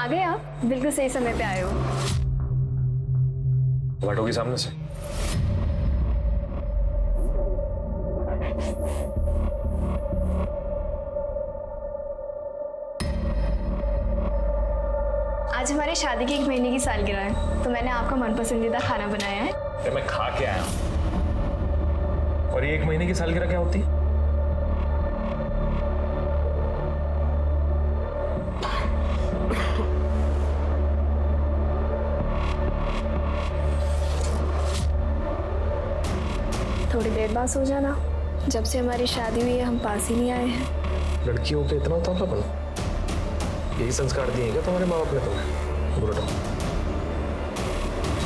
आ गए आप, बिल्कुल सही समय पे आए हो। बैठोगी सामने से? आज हमारी शादी की 1 महीने की सालगिरह है, तो मैंने आपका मनपसंदीदा खाना बनाया है। अरे मैं खा के आया हूं। और ये 1 महीने की सालगिरह क्या होती है? थोड़ी देर बाद सो जाना। जब से हमारी शादी हुई है हम पास ही नहीं आए हैं। लड़कियों पे इतना उतावलापन? यही संस्कार दिए क्या तुम्हारे माँ बाप ने तुम्हें? बुरा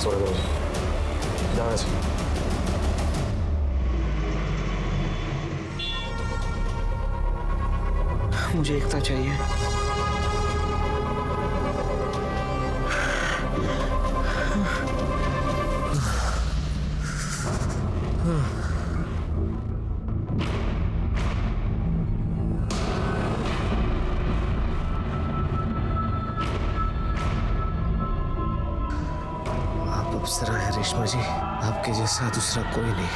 सो रहे जाओ ऐसे। मुझे एकता चाहिए। आप अप्सरा है रेशमा जी, आपके जैसा दूसरा कोई नहीं।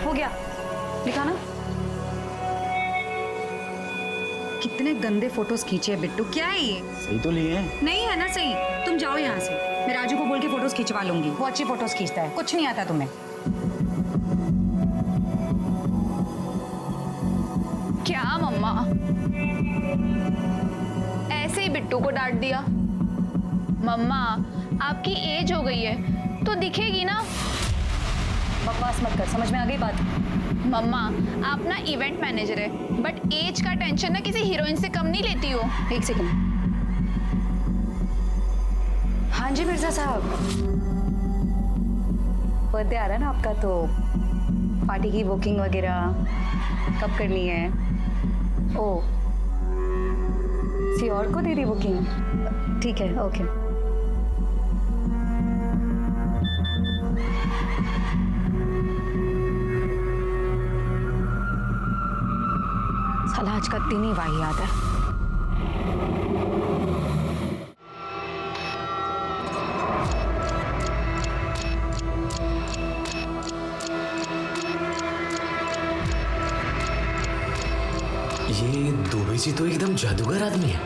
हो गया, दिखाना। कितने गंदे फोटोज खींचे हैं बिट्टू, क्या है ये? सही तो लिए हैं। नहीं है ना सही। तुम जाओ यहाँ से, मैं राजू को बोल के फोटोज खिंचवा लूंगी। वो अच्छी फोटोज खींचता है, कुछ नहीं आता तुम्हें। क्या मम्मा, ऐसे ही बिट्टू को डांट दिया? मम्मा आपकी एज हो गई है तो दिखेगी ना। बकवास मत कर, समझ में आ गई बात? मम्मा आप ना इवेंट मैनेजर है, बट एज का टेंशन ना किसी हीरोइन से कम नहीं लेती हो। एक सेकंड। हाँ जी मिर्जा साहब, बर्थडे आ रहा है ना आपका, तो पार्टी की बुकिंग वगैरह कब करनी है? ओ किसी और को दे दी बुकिंग? ठीक है, ओके। साला आज का दिन ही वाहियात है। ये दुबे जी तो एकदम जादूगर आदमी है।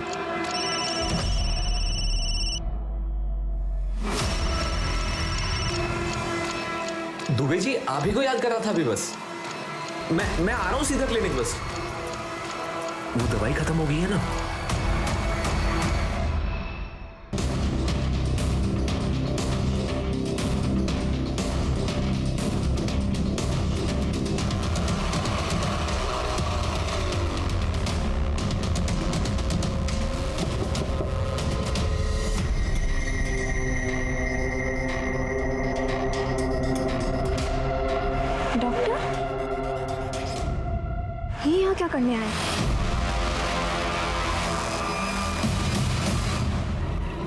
दुबे जी आप ही को याद कर रहा था अभी। बस मैं आ रहा हूं सीधा क्लिनिक। बस वो दवाई खत्म हो गई है ना? डॉक्टर, ये यहाँ क्या करने आए?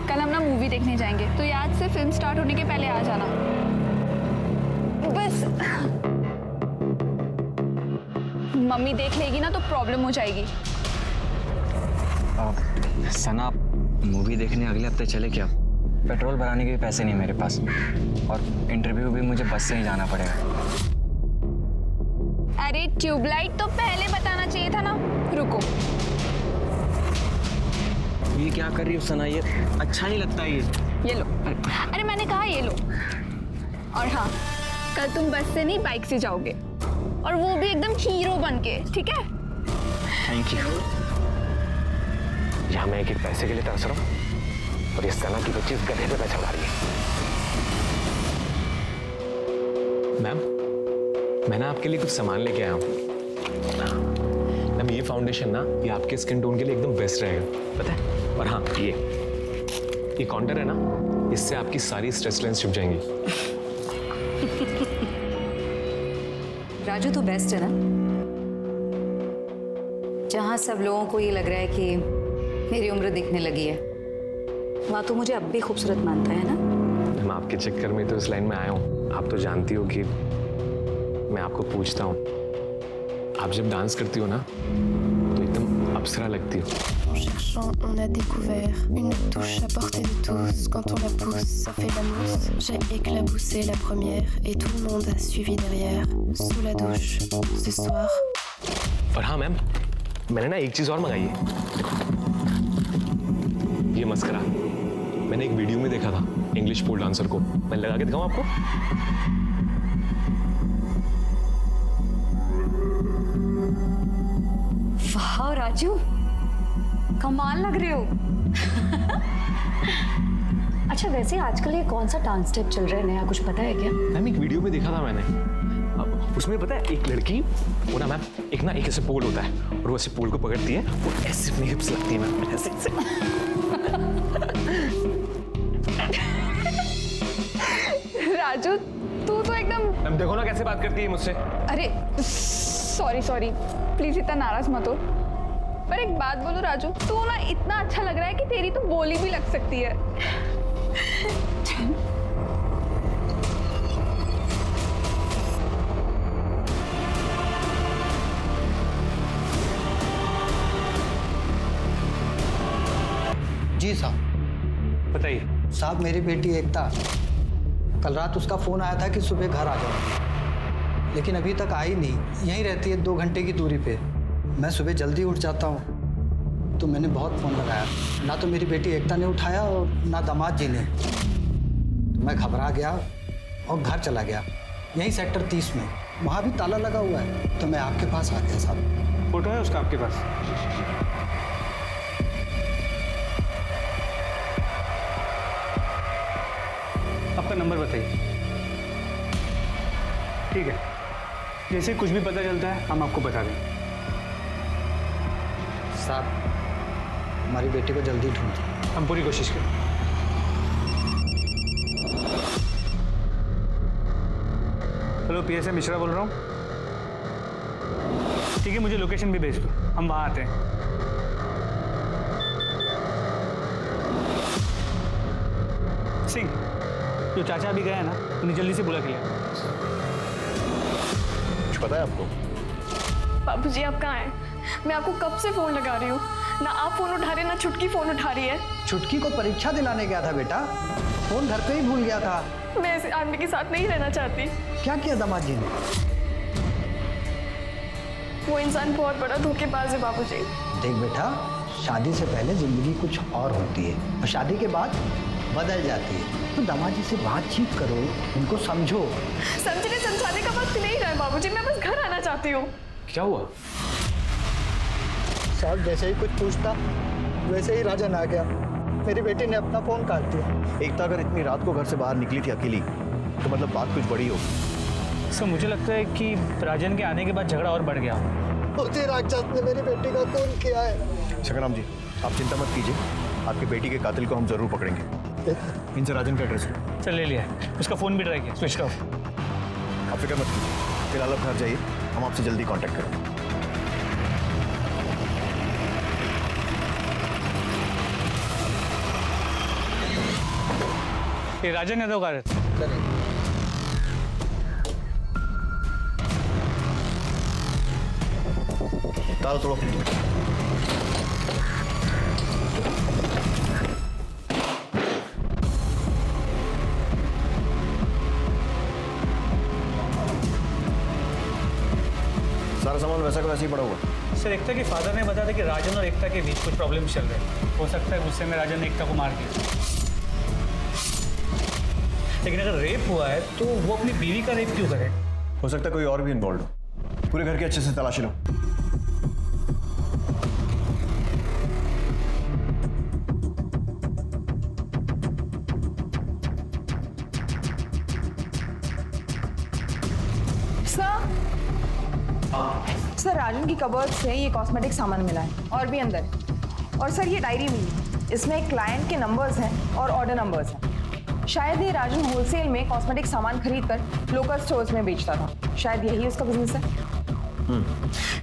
कल हम ना मूवी देखने जाएंगे, तो याद से फिल्म स्टार्ट होने के पहले आ जाना बस। मम्मी देख लेगी ना तो प्रॉब्लम हो जाएगी। सना, मूवी देखने अगले हफ्ते चले क्या? पेट्रोल भराने के भी पैसे नहीं मेरे पास, और इंटरव्यू भी मुझे बस से ही जाना पड़ेगा। अरे ट्यूबलाइट तो पहले बताना चाहिए था ना। रुको, ये क्या कर रही हो सना? ये अच्छा नहीं लगता ये लो। अरे मैंने कहा ये लो। और हाँ, कल तुम बस से नहीं बाइक से जाओगे, और वो भी एकदम हीरो बन के, ठीक है? Thank you. यहाँ मैं एक पैसे के लिए तरस रहा हूँ और ये सना की बच्ची इस गधे पे पैसा उड़ा रही है। मैम, मैं ना आपके लिए कुछ सामान लेके आया हूँ। मैम ये फाउंडेशन ना, ये आपके स्किन टोन के लिए एकदम बेस्ट रहेगा, पता है? और हाँ, ये काउंटर है ना, इससे आपकी सारी स्ट्रेस लेंस छुप जाएंगी। राजू तो बेस्ट है ना, जहां सब लोगों को ये लग रहा है कि मेरी उम्र दिखने लगी है, वहां तो मुझे अब भी खूबसूरत मानता है ना। मैं आपके चक्कर में तो इस लाइन में आया हूँ। आप तो जानती हो कि मैं आपको पूछता हूँ, आप जब डांस करती हो ना तो एकदम अप्सरा लगती हो। En cherchant, on a découvert une touche à portée de tous. Quand on la pousse, ça fait la mousse. J'ai éclaboussé la première et tout le monde a suivi derrière. Sous la douche, ce soir. और हाँ ma'am, मैंने ना एक चीज और मंगाई है। ये मस्करा मैंने एक वीडियो में देखा था इंग्लिश पोल डांसर को। मैं लगा के दिखाऊं आपको? वाह राजू, कमाल लग रहे हो। अच्छा वैसे आजकल ये कौन सा डांस स्टेप चल रहा है नया, कुछ पता है क्या? मैम एक वीडियो में देखा था मैंने। अब उसमें पता है एक लड़की वो ना मैम एक ऐसे पोल होता है और वो ऐसे पोल को पकड़ती है और ऐसे अपनी हिप्स लगती है मैम ऐसे ऐसे। राजू तू तो एकदम। मैम देखो ना कैसे बात करती है मुझसे। अरे सॉरी प्लीज इतना नाराज मत हो। पर एक बात बोलो राजू, तू ना इतना अच्छा लग रहा है कि तेरी तो बोली भी लग सकती है। जी साहब। बताइए। साहब मेरी बेटी एकता, कल रात उसका फ़ोन आया था कि सुबह घर आ जाओ, लेकिन अभी तक आई नहीं। यहीं रहती है 2 घंटे की दूरी पे। मैं सुबह जल्दी उठ जाता हूँ तो मैंने बहुत फ़ोन लगाया, ना तो मेरी बेटी एकता ने उठाया और ना दामाद जी ने। तो मैं घबरा गया और घर चला गया, यहीं सेक्टर 30 में। वहाँ भी ताला लगा हुआ है, तो मैं आपके पास आ गया साहब। फोटो है उसका आपके पास? आपका नंबर बताइए। ठीक है, जैसे कुछ भी पता चलता है हम आपको बता दें। साहब हमारी बेटी को जल्दी ढूंढिए। हम पूरी कोशिश करें। हेलो पीएसए मिश्रा बोल रहा हूँ। ठीक है, मुझे लोकेशन भी भेज दो, हम वहाँ आते हैं। सिंह, जो चाचा अभी गया ना, उन्हें जल्दी से बुला के लिया। कुछ पता है आपको? बाबूजी आप कहाँ हैं? मैं आपको कब से फोन लगा रही हूँ, ना आप फोन उठा रहे ना छुटकी फोन उठा रही है। छुटकी को परीक्षा दिलाने गया था बेटा, फोन घर पे ही भूल गया था। मैं इस आदमी के साथ नहीं रहना चाहती। क्या किया दामाद जी ने? वो इंसान बहुत बड़ा धोखेबाज है बाबूजी। देख बेटा, शादी से पहले जिंदगी कुछ और होती है और शादी के बाद बदल जाती है। तो दामाद जी से बातचीत करो, उनको समझो। समझने समझाने का वक्त नहीं रहा है बाबूजी, मैं बस घर आना चाहती हूँ। क्या हुआ? साहब जैसे ही कुछ पूछता वैसे ही राजन आ गया। मेरी बेटी ने अपना फोन काट दिया। एकता अगर इतनी रात को घर से बाहर निकली थी अकेली तो मतलब बात कुछ बड़ी होगी। सर मुझे लगता है कि राजन के आने के बाद झगड़ा और बढ़ गया। उसी राक्षस ने मेरी बेटी का खून किया है। शंकरराम जी आप चिंता मत कीजिए, आपकी बेटी के कातिल को हम जरूर पकड़ेंगे। इनसे राजन का एड्रेस लो। चल ले लिया है, उसका फ़ोन भी ट्राई किया, स्विच ऑफ। आप फिक्र मत कीजिए, फिलहाल आप घर जाइए, हम आपसे जल्दी कांटेक्ट करेंगे। ये राजन यादव का रहता है। ताला तोड़ो। सारा सामान वैसा का वैसे ही पड़ा हुआ। सर एकता के फादर ने बताया था कि राजन और एकता के बीच कुछ प्रॉब्लम चल रहे हैं। हो सकता है गुस्से में राजन ने एकता को मार दिया। लेकिन अगर रेप हुआ है तो वो अपनी बीवी का रेप क्यों करे? हो सकता है कोई और भी इन्वॉल्व हो। पूरे घर की अच्छे से तलाशी लो। सर राजन की कबर्ड से ये कॉस्मेटिक सामान मिला है और भी अंदर है। और सर ये डायरी मिली है, इसमें क्लाइंट के नंबर्स हैं और ऑर्डर नंबर्स हैं। शायद ये राजन होलसेल में कॉस्मेटिक सामान खरीदकर लोकल स्टोर्स में बेचता था। शायद यही उसका बिजनेस है।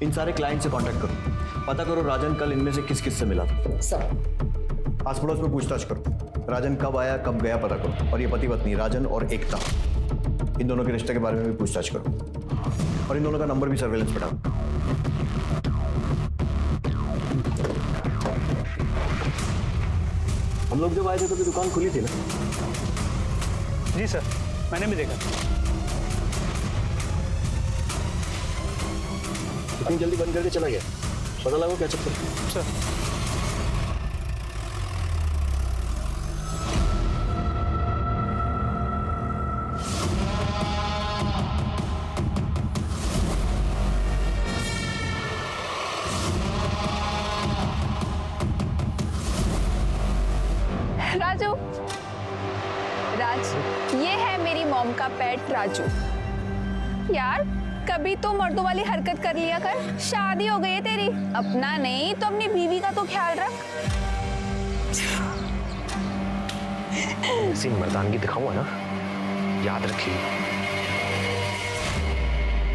इन सारे क्लाइंट से कांटेक्ट करो, पता करो राजन कल इनमें से किस किस से मिला था। सब आस पड़ोस में पूछताछ करो, राजन कब आया कब गया पता करो। और ये पति पत्नी राजन और एकता, इन दोनों के रिश्ते के बारे में भी पूछताछ करो। और इन दोनों का नंबर भी सर्वेलेंस पे डालो। हम लोग जब आए थे तो दुकान खुली थी ना? जी सर, मैंने भी देखा। इतनी जल्दी बंद करके चला गया, पता लगा क्या चक्कर? सर राजू, राज, ये है मेरी मॉम का पेट राजू। यार कभी तो मर्दों वाली हरकत कर लिया कर, शादी हो गई है तेरी, अपना नहीं तो अपनी बीवी का तो ख्याल रख। ऐसी मर्दानगी दिखाऊंगा ना, याद रखिए।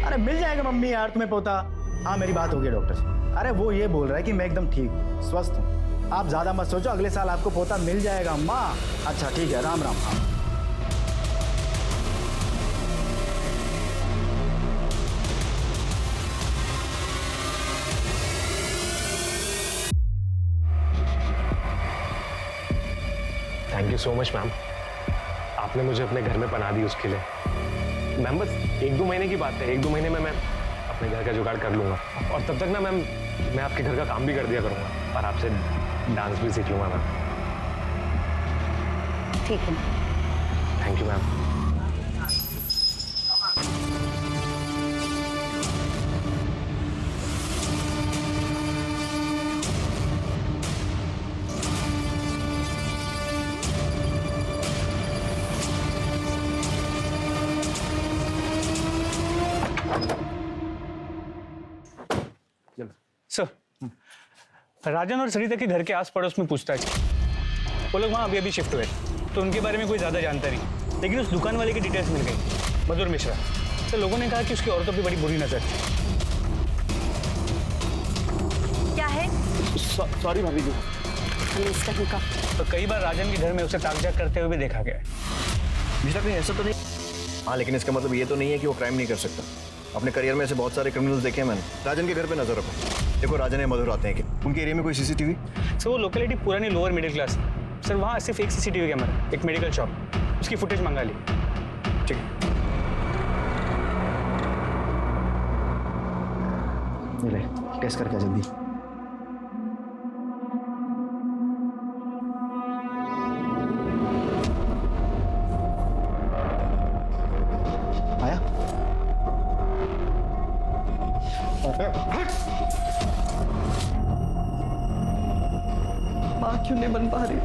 अरे मिल जाएगा मम्मी यार तुम्हें पोता। हाँ मेरी बात हो गई डॉक्टर से। अरे वो ये बोल रहा है कि मैं एकदम ठीक स्वस्थ हूँ, आप ज्यादा मत सोचो, अगले साल आपको पोता मिल जाएगा अम्मा। अच्छा ठीक है, Ram Ram. Thank you so much ma'am, आपने मुझे अपने घर में पनाह दी उसके लिए। मैम बस 1-2 महीने की बात है, 1-2 महीने में मैं अपने घर का जुगाड़ कर लूँगा, और तब तक ना मैम मैं आपके घर का काम भी कर दिया करूँगा और आपसे डांस भी सीख लूँगा मैम। ठीक है। Thank you ma'am. सर, राजन और सरिता के घर के आस पड़ोस में पूछताछ की। वो लोग वहाँ अभी शिफ्ट हुए, तो उनके बारे में कोई ज़्यादा जानता नहीं, लेकिन उस दुकान वाले की डिटेल्स मिल गई, मधुर मिश्रा। तो लोगों ने कहा कि उसकी औरतों की बड़ी बुरी नजर थी। क्या है? सॉरी भाभी जी। तो कई बार राजन के घर में उसे ताकझाक करते हुए भी देखा गया है। मिश्रा कहीं ऐसा तो नहीं? हाँ लेकिन इसका मतलब ये तो नहीं है कि वो क्राइम नहीं कर सकता। अपने करियर में ऐसे बहुत सारे क्रिमिनल्स देखे हैं मैंने। राजन के घर पे नजर रखो, देखो राजन या मधुर आते हैं कि उनके एरिया में कोई सीसीटीवी? सर वो लोकेलिटी पुरानी लोअर मिडिल क्लास है सर, वहाँ सिर्फ एक सीसीटीवी कैमरा, एक मेडिकल शॉप, उसकी फुटेज मंगा ली। ठीक है, ले टेस्ट करके जल्दी। आया? माँ क्यों नहीं बन पा रही?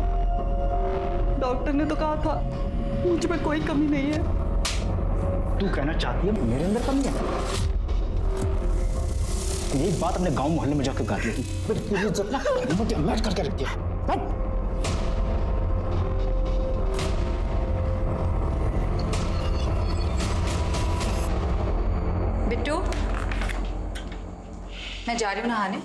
डॉक्टर ने तो कहा था मुझ में कोई कमी नहीं है। तू कहना चाहती है मेरे अंदर कमी है? यही बात अपने गांव मोहल्ले में जाकर कर लेती, पूरी इज्जत ना मैच करके रखती है। बिट्टू, मैं जा रही हूँ नहाने,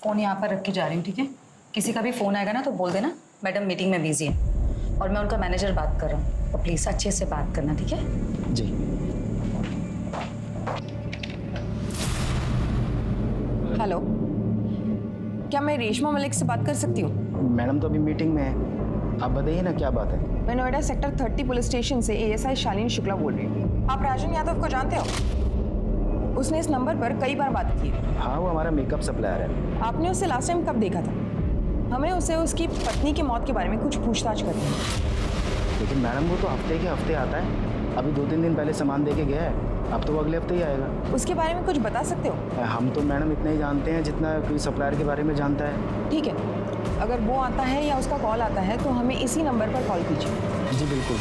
फोन यहाँ पर रख के जा रही हूँ, ठीक है? किसी का भी फोन आएगा ना तो बोल देना मैडम मीटिंग में बिजी है और मैं उनका मैनेजर बात कर रहा हूँ, तो प्लीज अच्छे से बात करना, ठीक है? जी। हेलो, क्या मैं रेशमा मलिक से बात कर सकती हूँ? मैडम तो अभी मीटिंग में है, आप बताइए ना क्या बात है। मैं नोएडा सेक्टर 30 पुलिस स्टेशन से एएसआई शालिनी शुक्ला बोल रही हूँ। आप राजन यादव को जानते हो? उसने इस नंबर पर कई बार बात की है। हाँ वो हमारा मेकअप सप्लायर है। आपने उसे लास्ट टाइम कब देखा था? हमें उसे उसकी पत्नी की मौत के बारे में कुछ पूछताछ करनी है। लेकिन मैडम वो तो हफ्ते के हफ्ते आता है, अभी 2-3 दिन पहले सामान दे के गया है, अब तो वो अगले हफ्ते ही आएगा। उसके बारे में कुछ बता सकते हो? हम तो मैडम इतना ही जानते हैं जितना कोई सप्लायर के बारे में जानता है। ठीक है, अगर वो आता है या उसका कॉल आता है तो हमें इसी नंबर पर कॉल कीजिए। जी बिल्कुल।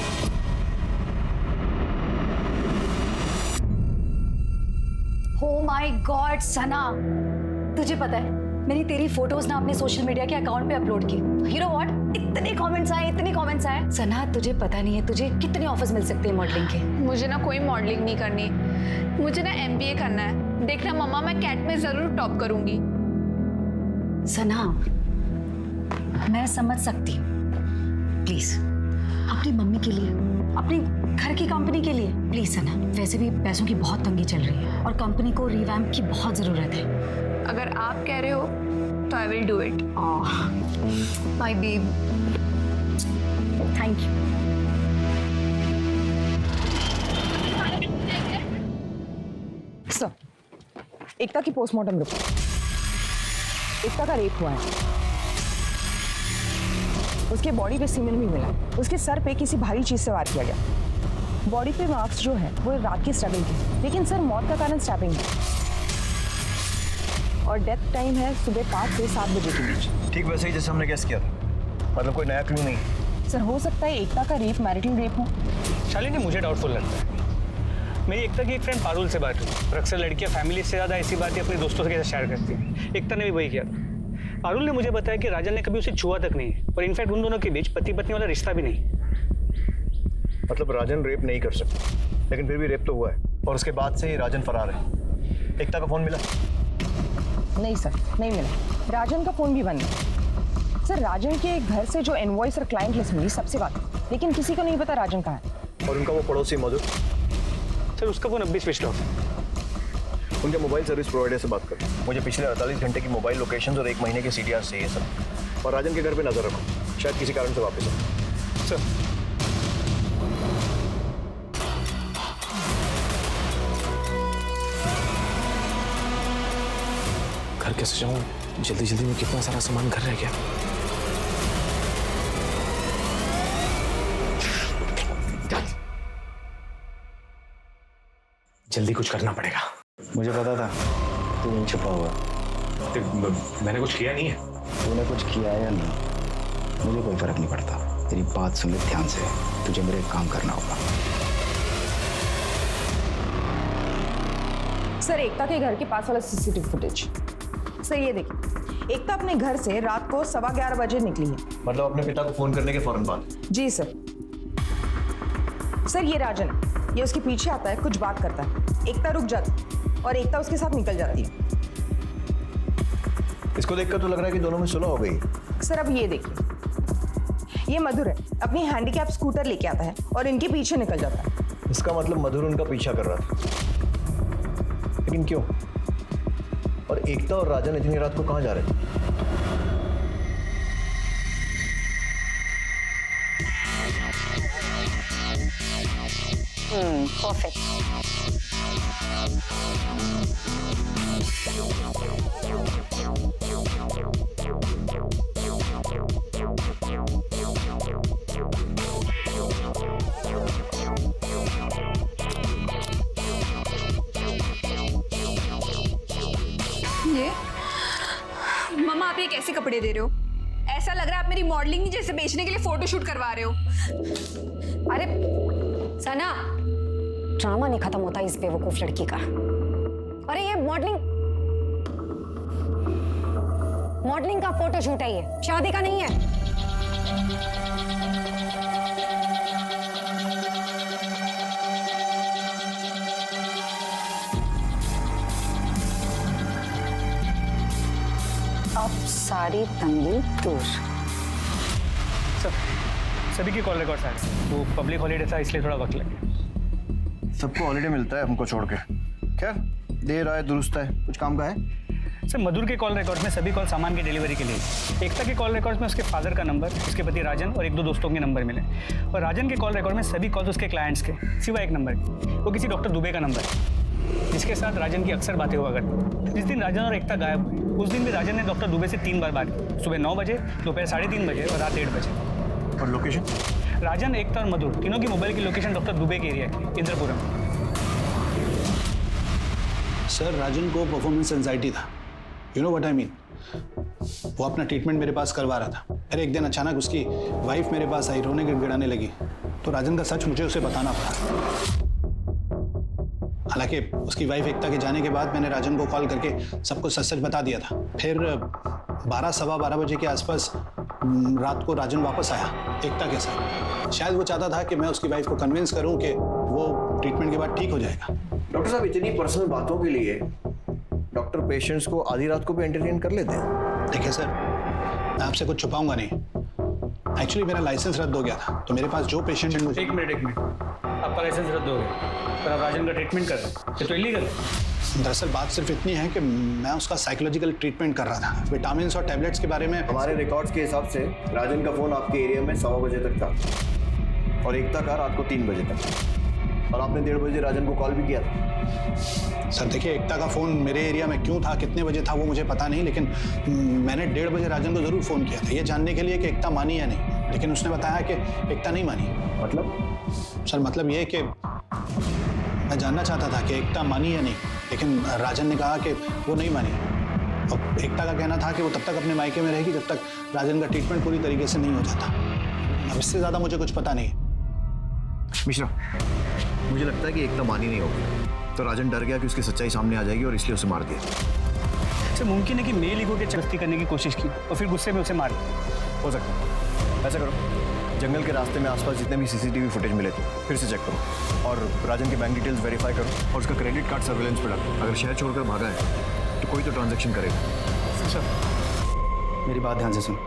Oh my God, सना, तुझे पता है मैंने तेरी फोटोज ना अपने सोशल मीडिया के अकाउंट पे अपलोड की। You know what? इतने कमेंट्स आए। सना तुझे पता नहीं है तुझे कितने ऑफर्स मिल सकते हैं मॉडलिंग के। मुझे ना कोई मॉडलिंग नहीं करनी, मुझे ना MBA करना है। देखना मम्मा, मैं कैट में जरूर टॉप करूंगी। सना मैं समझ सकती हूँ, प्लीज अपनी मम्मी के लिए, अपनी घर की कंपनी के लिए। प्लीज सना, वैसे भी पैसों की बहुत तंगी चल रही है और कंपनी को रिवैम्प की बहुत जरूरत है। अगर आप कह रहे हो तो I will do it. My babe, thank you. Sir, Ekta की पोस्टमार्टम रिपोर्ट। एकता का रेप हुआ है। उसके बॉडी पे सीमेंट भी मिला। उसके सर पे किसी भारी चीज से वार किया गया। बॉडी पे मार्क्स जो है वो रात की स्ट्रगल की, लेकिन सर मौत का कारण स्टैबिंग है और डेथ टाइम है सुबह 5 से 7 बजे के बीच। ठीक वैसे ही जैसे हमने गेस किया था, मतलब कोई नया क्लू नहीं। सर हो सकता है एकता का रेप मैरिटल रेप हो। शालिनी, मुझे डाउटफुल लगता है। मेरी एकता की एक फ्रेंड पारुल से बात हुई और अक्सर लड़कियां फैमिली से ज़्यादा ऐसी बातें अपने दोस्तों के साथ शेयर करती हैं। एकता ने भी वही किया था। पारुल ने मुझे बताया कि राजन ने कभी उसे छुआ तक नहीं और इनफैक्ट उन दोनों के बीच पति पत्नी वाला रिश्ता भी नहीं। मतलब राजन रेप नहीं कर सकता, लेकिन फिर भी रेप तो हुआ है और उसके बाद से ही राजन फरार है। एकता का फोन मिला? नहीं सर, नहीं मिला। राजन का फोन भी बंद है। सर राजन के घर से जो इनवॉइस और क्लाइंट लिस्ट मिली सबसे बात, लेकिन किसी को नहीं पता राजन कहाँ है। और उनका वो पड़ोसी मधु, सर उसका फोन अब भी स्विच ऑफ है। उनके मोबाइल सर्विस प्रोवाइडर से बात कर। मुझे पिछले 48 घंटे की मोबाइल लोकेशन और 1 महीने के CDR चाहिए सर। और राजन के घर पे नजर रखो, शायद किसी कारण से वापस आए। सर घर कैसे जाऊँ? जल्दी जल्दी में कितना सारा सामान घर रह गया। जल्दी कुछ करना पड़ेगा। मुझे पता था तू यहीं छुपा हुआ। मैंने कुछ किया नहीं है। तूने कुछ किया है या नहीं, मुझे कोई फर्क नहीं पड़ता। तेरी बात सुन ले ध्यान से, तुझे मेरे काम करना होगा। सर एकता के घर के पास वाला CCTV फुटेज। सर ये देखिए, एकता अपने घर से रात को 11:15 बजे निकली है। मतलब अपने पिता को फोन करने के फौरन बाद? जी सर। सर ये राजन, ये उसके पीछे आता है, कुछ बात करता है। एकता रुक जाती और एकता उसके साथ निकल जाती है। इसको देखकर तो लग रहा है कि दोनों में सुलह हो गई। सर अब ये देखिए, ये मधुर है, अपनी हैंडीकैप स्कूटर लेके आता है और इनके पीछे निकल जाता है। इसका मतलब मधुर उनका पीछा कर रहा था, लेकिन क्यों? और एकता और राजन इतनी रात को कहाँ जा रहे थे? परफेक्ट। ये मम्मा, आप ये कैसे कपड़े दे रहे हो? ऐसा लग रहा है आप मेरी मॉडलिंग ही जैसे बेचने के लिए फोटोशूट करवा रहे हो। अरे सना, ड्रामा नहीं खत्म होता इस बेवकूफ लड़की का। अरे ये मॉडलिंग का फोटोशूट है, ये शादी का नहीं है। अब सारी तंगी दूर। सर सभी की कॉल रिकॉर्ड्स आ गए। वो पब्लिक हॉलीडे था इसलिए थोड़ा वक्त लग गया। सबको हॉलीडे मिलता है, हमको छोड़ के। खैर, देर आए दुरुस्त है। कुछ काम का है? सर मधुर के कॉल रिकॉर्ड्स में सभी कॉल सामान की डिलीवरी के लिए। एकता के कॉल रिकॉर्ड्स में उसके फादर का नंबर, उसके पति राजन और 1-2 दोस्तों के नंबर मिले। और राजन के कॉल रिकॉर्ड में सभी कॉल्स उसके क्लाइंट्स के, सिवाय एक नंबर के, वो किसी डॉक्टर दुबे का नंबर है, जिसके साथ राजन की अक्सर बातें हुआ करती। जिस दिन राजन और एकता गायब हुए उस दिन भी राजन ने डॉक्टर दुबे से 3 बार बात की, सुबह 9 बजे, दोपहर 3:30 बजे और रात 1:30 बजे। और लोकेशन? राजन, एकता और मधुर तीनों की मोबाइल की लोकेशन डॉक्टर दुबे के एरिया की, इंद्रपुरम। सर राजन को परफॉर्मेंस एंजाइटी था, you know what I mean. वो अपना ट्रीटमेंट मेरे पास करवा रहा था। फिर एक दिन अचानक उसकी वाइफ मेरे पास आई, रोने गिड़गिड़ाने लगी, तो राजन का सच मुझे उसे बताना पड़ा। हालांकि उसकी वाइफ एकता के जाने के बाद मैंने राजन को कॉल करके सबको सच सच बता दिया था। फिर 12-12:15 बजे के आसपास रात को राजन वापस आया एकता के साथ। शायद वो चाहता था कि मैं उसकी वाइफ को कन्विंस करूं कि वो ट्रीटमेंट के बाद ठीक हो जाएगा। डॉक्टर साहब, इतनी पर्सनल बातों के लिए डॉक्टर पेशेंट्स को आधी रात को भी एंटरटेन कर लेते हैं। देखिए सर, मैं आपसे कुछ छुपाऊंगा नहीं। एक्चुअली मेरा लाइसेंस रद्द हो गया था, तो मेरे पास जो पेशेंट है मुझे। एक मिनट, आपका लाइसेंस रद्द हो गया पर आप राजन का ट्रीटमेंट कर रहे हैं, ये तो इलीगल है। दरअसल बात सिर्फ इतनी है कि मैं उसका साइकोलॉजिकल ट्रीटमेंट कर रहा था, विटामिन और टैबलेट्स के बारे में। हमारे रिकॉर्ड्स के हिसाब से राजन का फोन आपके एरिया में 1:15 बजे तक था और एकता का रात को 3 बजे तक, और आपने 1:30 बजे राजन को कॉल भी किया था। सर देखिए, एकता का फ़ोन मेरे एरिया में क्यों था, कितने बजे था, वो मुझे पता नहीं, लेकिन मैंने 1:30 बजे राजन को ज़रूर फ़ोन किया था ये जानने के लिए कि एकता मानी या नहीं, लेकिन उसने बताया कि एकता नहीं मानी। मतलब? सर मतलब ये कि मैं जानना चाहता था कि एकता मानी या नहीं, लेकिन राजन ने कहा कि वो नहीं मानी। और एकता का कहना था कि वो तब तक अपने मायके में रहेगी जब तक राजन का ट्रीटमेंट पूरी तरीके से नहीं हो जाता। अब इससे ज़्यादा मुझे कुछ पता नहीं। मिश्रा, मुझे लगता है कि एकता मानी नहीं होगी, तो राजन डर गया कि उसकी सच्चाई सामने आ जाएगी और इसलिए उसे मार दिया। सर मुमकिन है कि मेल ईगो के चस्ती करने की कोशिश की और फिर गुस्से में उसे मार दिया। हो सकता है। ऐसा करो, जंगल के रास्ते में आसपास जितने भी सीसीटीवी फुटेज मिले थे फिर से चेक करो और राजन के बैंक डिटेल्स वेरीफाई करो और उसका क्रेडिट कार्ड सर्वेलेंस पे डालो। अगर शहर छोड़कर भागा है तो कोई तो ट्रांजैक्शन करेगा। सर मेरी बात ध्यान से सुन,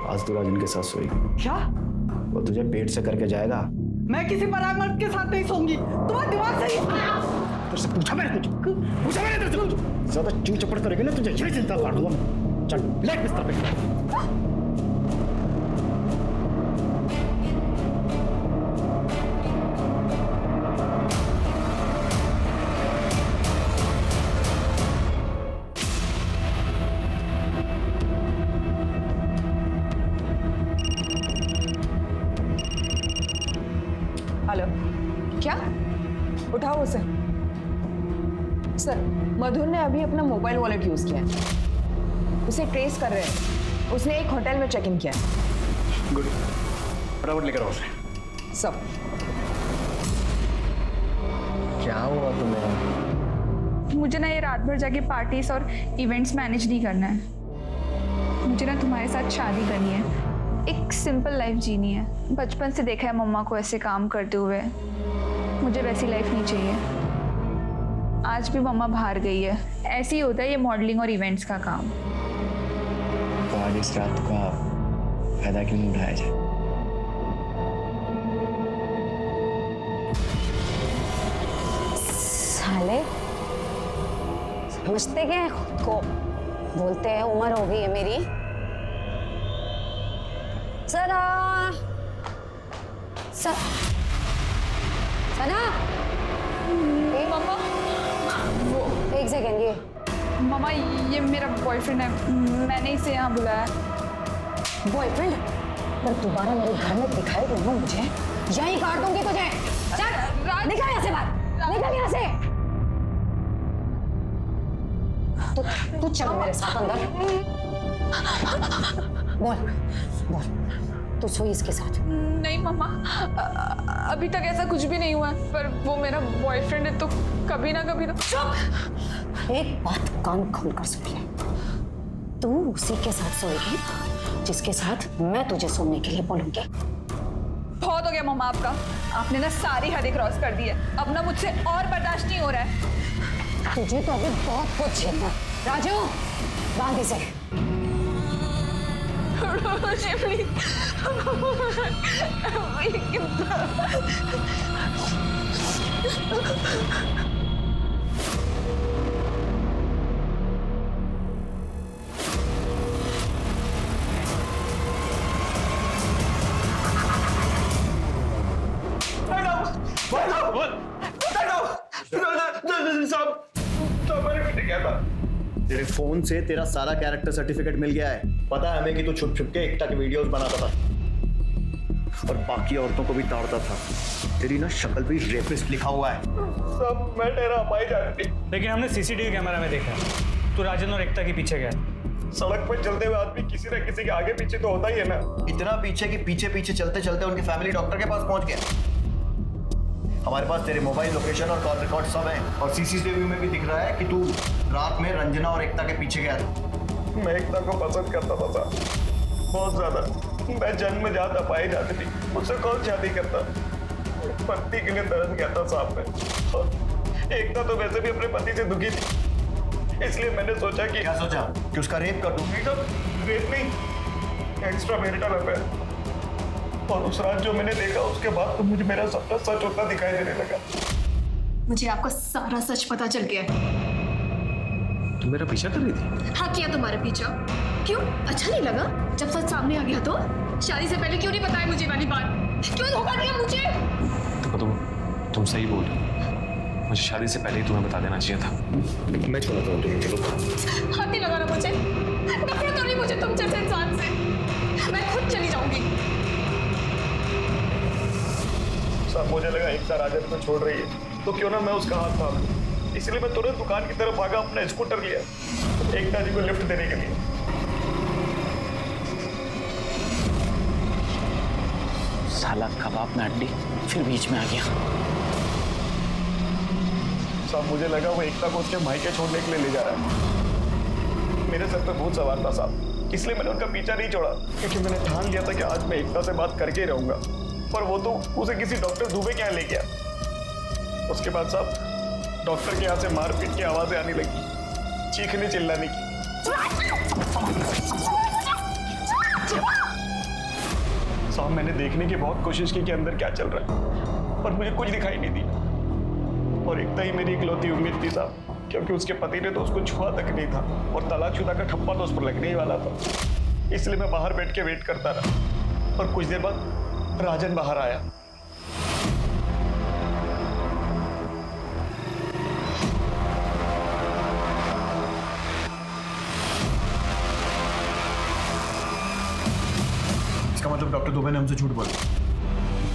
आज तू राजन के साथ सोएगी। क्या? वो तुझे पेट से करके जाएगा। मैं किसी परामर्श के साथ नहीं सोऊंगी, तुम्हारा दिमाग सही है। तुझसे पूछा मैंने तेरे से ज्यादा चू चपड़ करेगी ना तुझे यही चिंता काट दूंगा। चल लेट बिस्तर पे। हेलो, क्या? उठाओ उसे। सर, मधुर ने अभी अपना मोबाइल वॉलेट यूज किया है, उसे ट्रेस कर रहे हैं। उसने एक होटल में चेक इन किया है। गुड, फटाफट लेकर आओ उसे। सब। क्या हुआ तुम्हें? मुझे ना ये रात भर जाके पार्टीज और इवेंट्स मैनेज नहीं करना है। मुझे ना तुम्हारे साथ शादी करनी है, एक सिंपल लाइफ जीनी है। बचपन से देखा है मम्मा को ऐसे काम करते हुए, मुझे वैसी लाइफ नहीं चाहिए। आज भी मम्मा बाहर गई है, ऐसे ही होता है ये मॉडलिंग और इवेंट्स का काम। तो आज इस रात का फायदा क्यों नहीं उठाया जाए? साले समझते क्या है खुद को, बोलते हैं उम्र हो गई है मेरी। सना सना मम्मा, एक सेकेंड, ये मम्मा ये मेरा बॉयफ्रेंड है, मैंने इसे यहाँ बुलाया। बॉयफ्रेंड? पर दोबारा मेरे घर में दिखाई देना मुझे, यहीं काट दूंगी तुझे। चल निकल यहाँ से, बाहर निकल यहाँ से। तू चल मेरे साथ अंदर। बोल, तू सोई इसके साथ? नहीं मम्मा, अभी तक ऐसा कुछ भी नहीं हुआ, पर वो मेरा बॉयफ्रेंड है तो कभी ना कभी तो। चुप! एक बात कान खोल कर सुन ले, तू उसी के साथ सोएगी जिसके साथ मैं तुझे सोने के लिए बोलूंगी। बहुत हो गया मम्मा आपका, आपने ना सारी हदें क्रॉस कर दी है, अब ना मुझसे और बर्दाश्त नहीं हो रहा है। तुझे तो अभी बहुत कुछ झेलना है। राजू, बांध इसे। तेरे फोन से तेरा सारा कैरेक्टर सर्टिफिकेट मिल गया है। पता है हमें कि तू छुप छुप के एकता के वीडियोस बनाता था और बाकी औरतों को भी ताड़ता था। तेरी ना शक्ल पे रेपिस्ट लिखा हुआ है। सब मैं तेरा अपाई जानती, लेकिन हमने सीसीटीवी कैमरा में देखा तू राजन और एकता के पीछे गया। सड़क पर चलते हुए आदमी किसी न किसी के आगे पीछे तो होता ही है ना। इतना पीछे कि पीछे पीछे चलते चलते उनकी फैमिली डॉक्टर के पास पहुंच गया। हमारे पास तेरे मोबाइल लोकेशन और कॉल रिकॉर्ड सब है और सीसीटीवी में भी दिख रहा है कि तू रात में रंजना और एकता के पीछे गया था। मैं एकता को पसंद करता था बहुत ज्यादा। मैं जन्मजात अपाई जाती थी, मुझसे कौन शादी करता। पति के लिए तरस गया था साहब में। एकता तो वैसे भी अपने पति से दुखी थी, इसलिए मैंने सोचा कि क्या सोचा कि उसका रेप कर दूंगी। तो रेप नहीं, एक्स्ट्रा मैरिटल अफेयर। और उस रात जो मैंने देखा उसके बाद तो मुझे मेरा सपना सच होता दिखाई देने लगा। मुझे आपका सारा सच पता चल गया है। तुम मेरा पीछा कर रही थी? हाँ, किया तुम्हारा पीछा। क्यों, अच्छा नहीं लगा जब सच सामने आ गया? तो शादी से पहले क्यों नहीं बताया मुझे वाली बात? क्यों धोखा दिया मुझे? देखो तुम सही बोल रहे हो। मुझे शादी से पहले ही तुम्हें बता देना चाहिए था। मैं छोड़ता हूँ तुम्हें, चलो। हाथ नहीं लगाना मुझे, नफरत हो रही मुझे तुम जैसे इंसान से। मैं खुद चली जाऊंगी। सब मुझे लगा एकता राजन को छोड़ रही है तो क्यों ना मैं उसका हाथ थाम लूं। इसलिए मैं तुरंत दुकान की तरफ भागा, अपना स्कूटर लिया एकता जी को लिफ्ट देने के लिए। साला कबाब में हड्डी फिर बीच में आ गया। साहब मुझे लगा वो एकता को उसके मायके छोड़ने के लिए ले जा रहा है। मेरे सर पे भूत सवार था साहब, इसलिए मैंने उनका पीछा नहीं छोड़ा, क्योंकि मैंने ठान लिया था कि आज मैं एकता से बात करके ही रहूंगा। पर वो तो उसे किसी डॉक्टर दुबे के यहाँ ले गया। उसके बाद साहब डॉक्टर के यहाँ से मारपीट की आवाजें आने लगी, चीखने चिल्लाने की। साहब मैंने देखने की बहुत कोशिश की कि अंदर क्या चल रहा है, पर मुझे कुछ दिखाई नहीं दी। और एकता ही मेरी इकलौती उम्मीद थी साहब, क्योंकि उसके पति ने तो उसको छुआ तक नहीं था और तलाकशुदा का ठप्पा तो उस पर लगने ही वाला था। इसलिए मैं बाहर बैठ के वेट करता रहा और कुछ देर बाद राजन बाहर आया। इसका मतलब डॉक्टर दुबे ने हमसे झूठ बोला।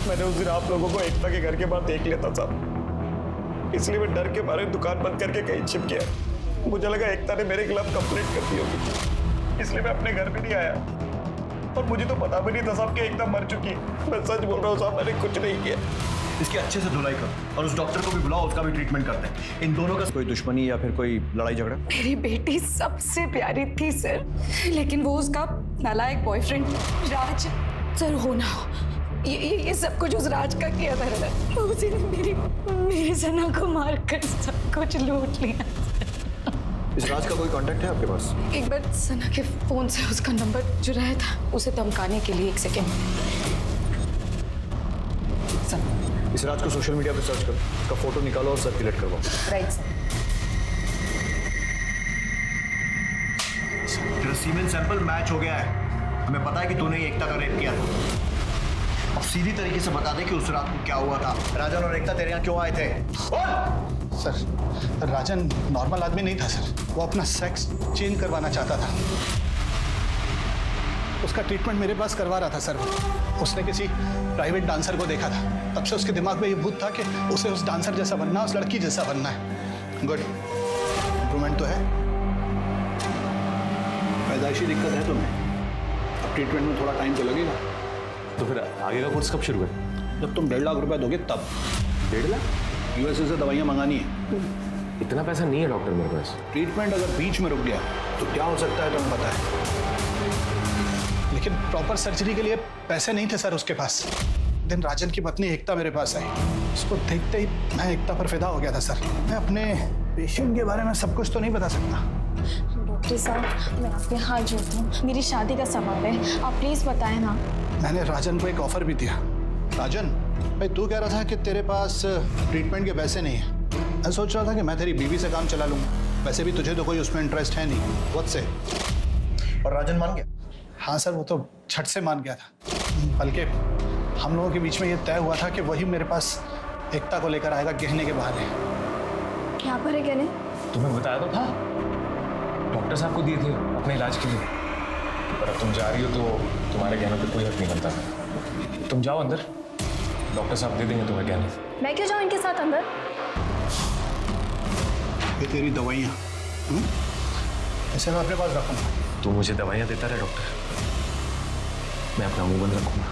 मैंने उस दिन आप लोगों को एकता के घर के बाद देख लिया था साहब, इसलिए मैं डर के मारे दुकान बंद करके कहीं छिप गया। मुझे लगा एकता ने मेरे खिलाफ कंप्लेंट कर दी होगी, इसलिए मैं अपने घर भी नहीं आया। और मुझे तो पता भी नहीं था साहब कि एकता मर चुकी है। मैं सच बोल रहा हूँ साहब, मैंने कुछ नहीं किया। इसकी अच्छे से धुलाई कर और उस डॉक्टर को भी बुलाओ, उसका भी ट्रीटमेंट करते हैं। इन दोनों का कोई दुश्मनी या फिर कोई लड़ाई झगड़ा? मेरी बेटी सबसे प्यारी थी सर, लेकिन वो उसका नालायक बॉयफ्रेंड राज सर होना हो, ये सब कुछ उस राज का किया था सर। उसी ने मेरी सना को मार कर सब कुछ लूट लिया। इस राज का कोई कांटेक्ट है आपके पास? एक बार सना के फोन से उसका नंबर चुराया था, उसे धमकाने के लिए। 1 सेकेंड। इस राज को सोशल मीडिया पे सर्च करो, उसका फोटो निकालो और सर्कुलेट करवाओ। Right sir. तेरा सीमेन सैंपल मैच हो गया है। हमें पता है कि तूने एकता का रेप किया था। अब सीधी तरीके से बता दे कि उस रात को क्या हुआ था। राजन और एकता तेरे यहाँ क्यों आए थे? सर राजन नॉर्मल आदमी नहीं था सर, वो अपना सेक्स चेंज करवाना चाहता था। उसका ट्रीटमेंट मेरे पास करवा रहा था सर। उसने किसी प्राइवेट डांसर को देखा था, तब से उसके दिमाग में ये भूत था कि उसे उस डांसर जैसा बनना, उस लड़की जैसा बनना है। गुड, इम्प्रूवमेंट तो है। पैदाइशी दिक्कत है तुम्हें, अब ट्रीटमेंट में थोड़ा टाइम तो लगेगा। तो फिर आगे का कोर्स कब शुरू करें? जब तुम 1.5 लाख रुपए दोगे तब। 1.5 लाख? यूएसए से दवाइयाँ मंगानी है। इतना पैसा नहीं है डॉक्टर मेरे पास। ट्रीटमेंट अगर बीच में रुक गया तो क्या हो सकता है तुम्हें पता है। लेकिन प्रॉपर सर्जरी के लिए पैसे नहीं थे सर उसके पास। दिन राजन की पत्नी एकता मेरे पास आई, उसको देखते ही मैं एकता पर फिदा हो गया था सर। मैं अपने पेशेंट के बारे में सब कुछ तो नहीं बता सकता। डॉक्टर साहब, मैं आपके हाथ जोड़ती हूँ, मेरी शादी का सवाल है, आप प्लीज बताएं ना। मैंने राजन को एक ऑफर भी दिया। राजन भाई, तू कह रहा था कि तेरे पास ट्रीटमेंट के पैसे नहीं है। मैं सोच रहा था कि मैं तेरी बीवी से काम चला लूंगा, वैसे भी तुझे तो कोई उसमें इंटरेस्ट है नहीं। व्हाट से? और राजन मान गया? हाँ सर, वो तो झट से मान गया था। बल्कि हम लोगों के बीच में ये तय हुआ था कि वही मेरे पास एकता को लेकर आएगा गहने के बहाने। क्या पर है गहने? तुम्हें बताया तो था, डॉक्टर साहब को दिए थे अपने इलाज के लिए। पर अब तुम जा रही हो तो तुम्हारे गहनों पे कोई हक नहीं बनता। तुम जाओ अंदर, डॉक्टर साहब दे देंगे तुम्हें गहने। मैं क्यों जाऊँ इनके साथ अंदर? ये तेरी दवाइयाँ, ऐसे मैं अपने पास रखूँगा। तू मुझे दवाइयाँ देता रहे डॉक्टर, मैं अपना मुंह बंद रखूंगा।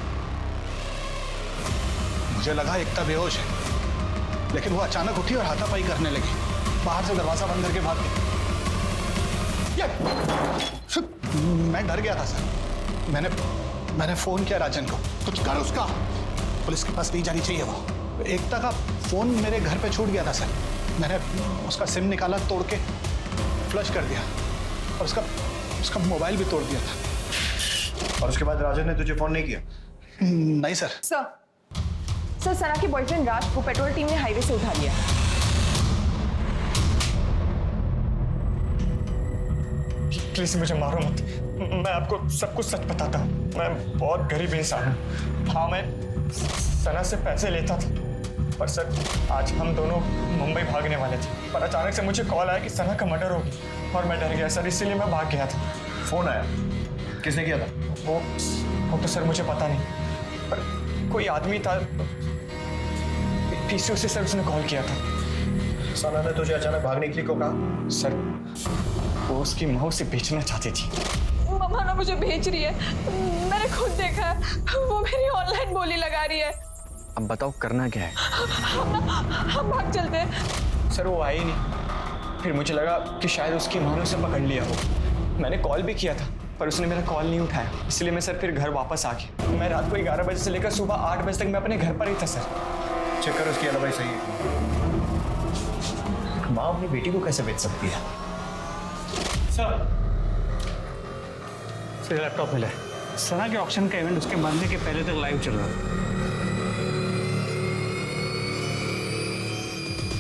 मुझे लगा एकता बेहोश है, लेकिन वो अचानक उठी और हाथापाई करने लगी। बाहर से दरवाजा बंद करके भाग गई। मैं डर गया था सर। मैंने फोन किया राजन को, कुछ कर उसका, पुलिस के पास नहीं जानी चाहिए वो। एकता का फोन मेरे घर पे छूट गया था सर। मैंने उसका सिम निकाला, तोड़ के फ्लश कर दिया और उसका मोबाइल भी तोड़ दिया था। और उसके बाद राजन ने तुझे फोन नहीं किया? नहीं सर। सर सना के बॉयफ्रेंड राज को पेट्रोल टीम ने हाईवे से उठा लिया। प्लीज मुझे मारो मत, मैं आपको सब कुछ सच बताता हूँ। मैं बहुत गरीब इंसान हूँ। हाँ, मैं सना से पैसे लेता था, पर सर आज हम दोनों मुंबई भागने वाले थे, पर अचानक से मुझे कॉल आया कि सना का मर्डर हो गया और मैं डर गया सर, इसीलिए मैं भाग गया था। फोन आया? किसने किया था? वो तो सर मुझे पता नहीं, पर कोई आदमी था पीसीओ से, सर उसने कॉल किया था। सना ने तुझे अचानक भागने के लिए क्यों कहा? सर वो उसकी माँ उसे बेचना चाहती थी। मम्मा ना मुझे भेज रही है, मैंने खुद देखा है, वो मेरी ऑनलाइन बोली लगा रही है। अब बताओ करना क्या है? हम भाग चलते हैं। सर वो आई नहीं, फिर मुझे लगा कि शायद उसकी माँ ने उसे पकड़ लिया हो। मैंने कॉल भी किया था पर उसने मेरा कॉल नहीं उठाया, इसलिए मैं सर फिर घर वापस आ गया। मैं रात को 11 बजे से लेकर सुबह 8 बजे तक मैं अपने घर पर ही था सर। चेक करो उसकी एलिबाई सही है। माँ अपनी बेटी को कैसे बेच सकती है? सर लैपटॉप मिला है। सना के ऑक्शन का इवेंट उसके मरने के पहले तक लाइव चल रहा है।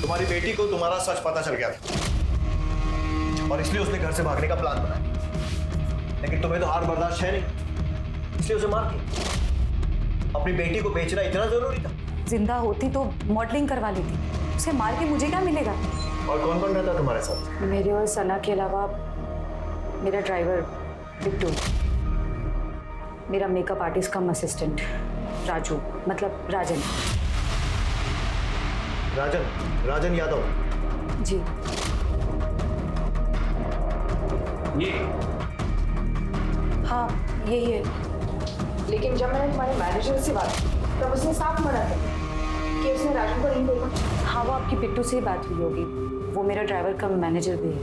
तुम्हारी बेटी को तुम्हारा सच पता चल गया था और इसलिए उसने घर से भागने का प्लान बनाया, लेकिन तुम्हें तो हार बर्दाश्त है नहीं, इसलिए उसे मार दिया। अपनी बेटी को बेचना इतना जरूरी था? जिंदा होती तो मॉडलिंग करवा लेती, उसे मार के मुझे क्या मिलेगा? और कौन कौन रहता तुम्हारे साथ? मेरे और सना के अलावा मेरा ड्राइवर बिट्टू, मेरा मेकअप आर्टिस्ट कम असिस्टेंट राजू, मतलब राजन। राजन यादव? जी। ये हाँ यही है। लेकिन जब मैंने तुम्हारे मैनेजर से बात की तब उसने साफ मना कर दिया कि उसने राजन को नहीं देखा। हाँ वो आपकी बिट्टू से ही बात हुई होगी, वो मेरा ड्राइवर कम मैनेजर भी है।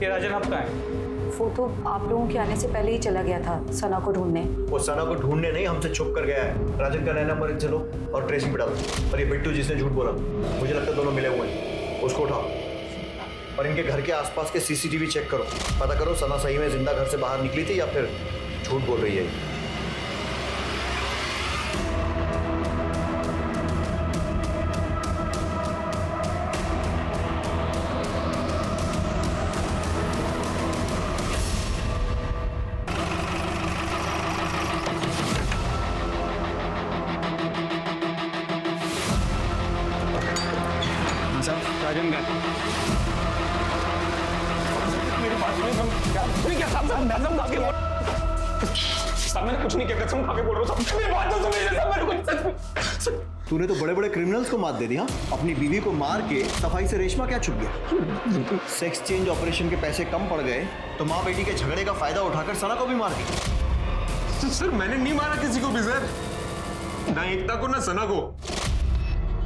ये राजन आप कहाँ है? वो तो आप लोगों के आने से पहले ही चला गया था सना को ढूंढने। वो सना को ढूंढने नहीं, हमसे छुप कर गया है। राजन का नया नंबर चलो और ट्रेसिंग पे डालो। और ये बिट्टू जिसने झूठ बोला, मुझे लगता है दोनों मिले हुए हैं, उसको उठाओ और इनके घर के आसपास के सीसीटीवी चेक करो, पता करो सना सही में जिंदा घर से बाहर निकली थी या फिर झूठ बोल रही है। राजन का मैंने कुछ नहीं किया, कसम खा के बोल रहा हूँ। तूने तो बड़े बड़े क्रिमिनल्स को मात दे दी। हाँ, अपनी बीवी को मार के सफाई से रेशमा क्या छुप गया? सेक्स चेंज ऑपरेशन के पैसे कम पड़ गए तो माँ बेटी के झगड़े का फायदा उठाकर सना को भी मार दी। सर मैंने नहीं मारा किसी को भी सर, ना एकता को ना सना को।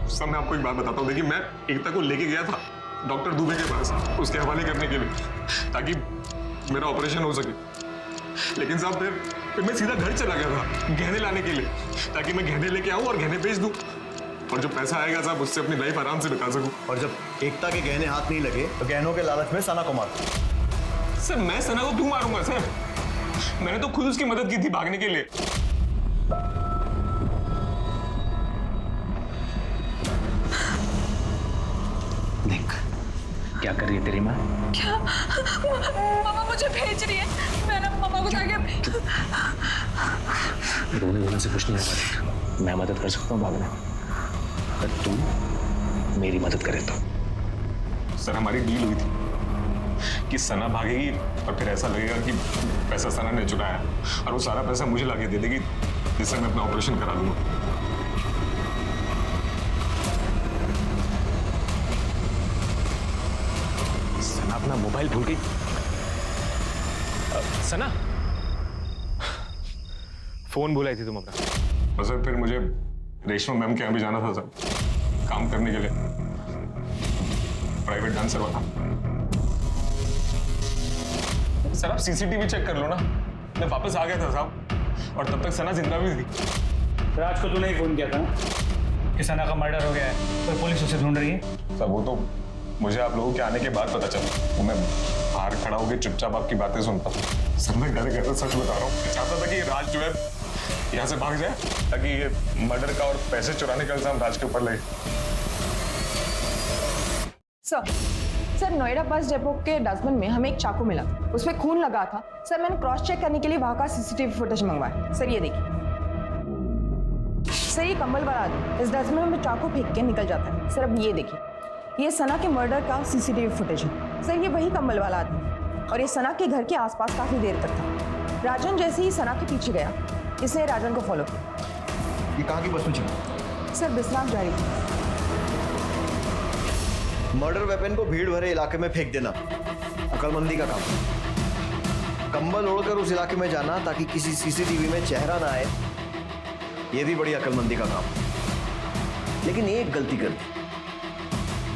सर मैं आपको एक बात बताता हूँ, देखिए मैं एकता को लेके गया था डॉक्टर दुबे के पास उसके हवाले करने के लिए ताकि मेरा ऑपरेशन हो सके, लेकिन साहब फिर मैं सीधा घर चला गया था गहने लाने के लिए ताकि मैं गहने लेके आऊँ और गहने बेच दूँ और जो पैसा आएगा साहब उससे अपनी लाइफ आराम से बिता सकूँ। और जब एकता के गहने हाथ नहीं लगे तो गहनों के लालच में सना को मार। सर मैं सना को क्यों मारूंगा सर, मैंने तो खुद उसकी मदद की थी भागने के लिए। देख क्या कर रही है तेरी माँ? क्या? मामा मुझे भेज रही है, मैंने मामा को जाके रोने से कुछ नहीं होगा। मैं मदद कर सकता हूँ भागने, अगर तू मेरी मदद करे तो। सर हमारी डील हुई थी कि सना भागेगी और फिर ऐसा लगेगा कि पैसा सना ने चुराया और वो सारा पैसा मुझे लाके दे देगी जिससे मैं अपना ऑपरेशन करा लूंगा। सना अपना मोबाइल भूल गई। सना फोन बुलाई थी तुम अपना? और सर फिर मुझे रेशमा मैम के यहाँ भी जाना था सर, काम करने के लिए, प्राइवेट डांसर वाला। सर आप सीसीटीवी चेक कर लो ना, मैं वापस आ गया था साहब और तब तक सना जिंदा भी थी। राज को तूने ही फोन किया था कि सना का मर्डर हो गया है तो पुलिस उसे ढूंढ रही है। सर वो तो मुझे आप लोगों के आने के बाद पता चला, वो मैं बाहर खड़ा होकर चुपचाप आपकी बातें सुनता था। सर मैं डर गया था, सच बता रहा हूँ। चाहता था कि राज जो है यहाँ से भाग जाए ताकि ये मर्डर का और पैसे चुराने का इल्जाम राज के ऊपर लगे। सर नोएडा बस डिपो के डस्टबिन में हमें एक चाकू मिला, उसमें खून लगा था। सर मैंने क्रॉस चेक करने के लिए वहां का सीसीटीवी फुटेज मंगवाया। सर ये देखिए, सर ये कंबल वाला आदमी इस डस्टबिन में चाकू फेंक के निकल जाता है। सर अब ये देखिए, ये सना के मर्डर का सीसीटीवी फुटेज है। सर ये वही कंबल वाला आदमी और ये सना के घर के आसपास काफी देर तक था। राजन जैसे ही सना के पीछे गया, इसने राजन को फॉलो किया। ये कहाँ की बस में चला? सर बिस्नाम जा रही थी। मर्डर वेपन को भीड़ भरे इलाके में फेंक देना अकलमंदी का काम। कंबल ओढ़कर उस इलाके में जाना ताकि किसी सीसीटीवी में चेहरा ना आए, यह भी बड़ी अकलमंदी का काम। लेकिन एक गलती कर दी,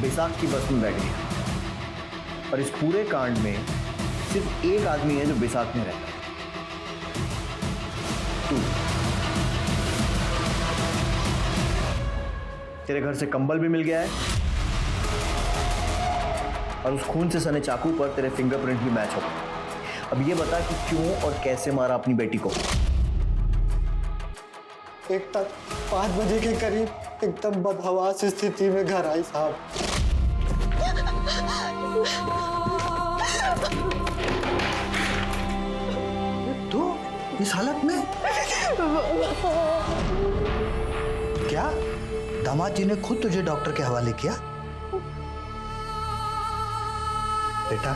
बैसाख की बस में बैठ गया और इस पूरे कांड में सिर्फ एक आदमी है जो बैसाख में रहता है, तू। तेरे घर से कंबल भी मिल गया है और उस खून से सने चाकू पर तेरे फिंगरप्रिंट भी मैच हो गए। अब ये बता कि क्यों और कैसे मारा अपनी बेटी को। एक तक 5 बजे के करीब एकदम बदहवास स्थिति में घर आई साहब। तो इस हालत में क्या दामाद जी ने खुद तुझे डॉक्टर के हवाले किया? बेटा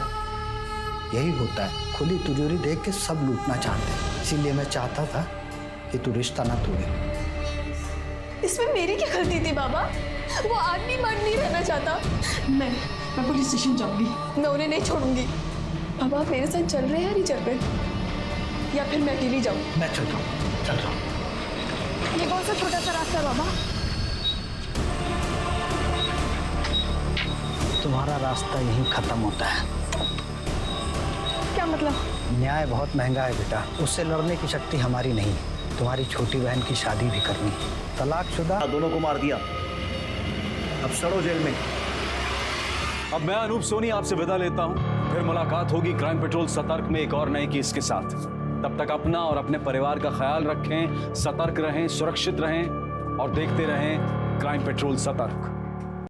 यही होता है, खुली तिजोरी देख के सब लूटना चाहते हैं, इसीलिए मैं चाहता था कि तू रिश्ता ना तोड़े। इसमें मेरी क्या गलती थी बाबा? वो आदमी मर्द नहीं रहना चाहता। मैं पुलिस स्टेशन जाऊंगी, मैं उन्हें नहीं छोड़ूंगी। बाबा आप मेरे साथ चल रहे हैं या नहीं चल रहे, या फिर मैं अकेली जाऊं? मैं चल रहा हूँ, चल रहा हूँ। ये कौन सा छोटा सा रास्ता है बाबा? तुम्हारा रास्ता यहीं खत्म होता है। क्या मतलब? न्याय बहुत महंगा है बेटा, उससे लड़ने की शक्ति हमारी नहीं। तुम्हारी छोटी बहन की शादी भी करनी, तलाकशुदा दोनों को मार दिया, अब सड़ो जेल में। अब मैं अनूप सोनी आपसे विदा लेता हूं, फिर मुलाकात होगी क्राइम पेट्रोल सतर्क में एक और नए केस के साथ। तब तक अपना और अपने परिवार का ख्याल रखें, सतर्क रहें, सुरक्षित रहें और देखते रहें क्राइम पेट्रोल सतर्क।